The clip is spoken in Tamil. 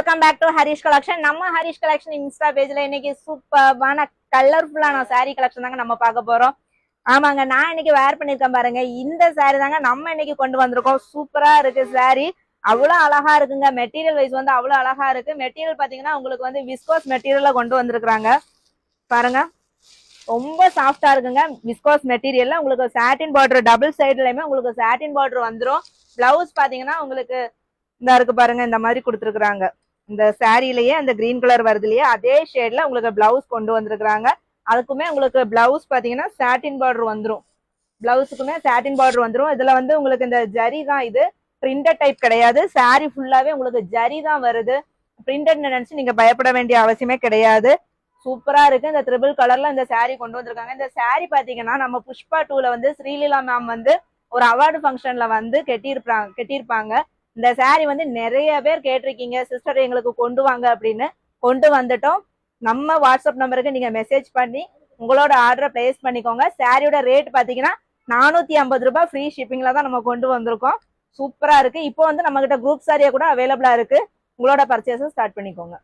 Welcome back to Harish collection. நம்ம ஹரிஷ் கலெக்ஷன் இன்ஸ்டா பேஜ்ல இன்னைக்கு சூப்பரான கலர்ஃபுல்லான சாரீ கலெக்ஷன் தாங்க நம்ம பார்க்க போறோம். ஆமாங்க, நான் இன்னைக்கு வேர் பண்ணிருக்கேன் பாருங்க. இந்த சாரீ தாங்க நம்ம இன்னைக்கு கொண்டு வந்திருக்கோம். சூப்பரா இருக்கு சாரீ, அவ்வளவு அழகா இருக்குங்க. மெட்டீரியல் வைஸ் வந்து அவ்வளவு அழகா இருக்கு. மெட்டீரியல் பாத்தீங்கன்னா உங்களுக்கு வந்து விஸ்கோஸ் மெட்டீரியல்ல கொண்டு வந்திருக்காங்க பாருங்க. ரொம்ப சாஃப்டா இருக்குங்க. விஸ்கோஸ் மெட்டீரியல்ல உங்களுக்கு சாட்டின் பார்டர் டபுள் சைடுலயுமே உங்களுக்கு சாட்டின் பார்டர் வந்துடும். பிளவுஸ் பாத்தீங்கன்னா உங்களுக்கு இந்த இருக்கு பாருங்க, இந்த மாதிரி கொடுத்துருக்காங்க. இந்த சாரிலேயே அந்த கிரீன் கலர் வருது இல்லையா, அதே ஷேட்ல உங்களுக்கு பிளவுஸ் கொண்டு வந்திருக்காங்க. அதுக்குமே உங்களுக்கு பிளவுஸ் பாத்தீங்கன்னா சாட்டின் பார்டர் வந்துடும். பிளவுஸுக்குமே சாட்டின் பார்டர் வந்துடும். இதுல வந்து உங்களுக்கு இந்த ஜரி தான், இது பிரிண்டட் டைப் கிடையாது. சாரி ஃபுல்லாவே உங்களுக்கு ஜரி தான் வருது. பிரிண்டட் நினைச்சு நீங்க பயப்பட வேண்டிய அவசியமே கிடையாது. சூப்பரா இருக்கு. இந்த ட்ரிபிள் கலர்ல இந்த சாரி கொண்டு வந்திருக்காங்க. இந்த சாரி பாத்தீங்கன்னா நம்ம புஷ்பா 2ல வந்து ஸ்ரீலீலா மேம் வந்து ஒரு அவார்டு ஃபங்க்ஷன்ல வந்து கெட்டியிருப்பாங்க. இந்த சாரி வந்து நிறைய பேர் கேட்டிருக்கீங்க, சிஸ்டர் எங்களுக்கு கொண்டு வாங்க அப்படின்னு. கொண்டு வந்துட்டோம். நம்ம வாட்ஸ்அப் நம்பருக்கு நீங்க மெசேஜ் பண்ணி உங்களோட ஆர்டரை பிளேஸ் பண்ணிக்கோங்க. சாரியோட ரேட் பாத்தீங்கன்னா 450 ரூபாய் ஃப்ரீ ஷிப்பிங்ல தான் நம்ம கொண்டு வந்திருக்கோம். சூப்பரா இருக்கு. இப்போ வந்து நம்ம கிட்ட குரூப் சாரியா கூட அவைலபிளா இருக்கு. உங்களோட பர்ச்சேஸ் ஸ்டார்ட் பண்ணிக்கோங்க.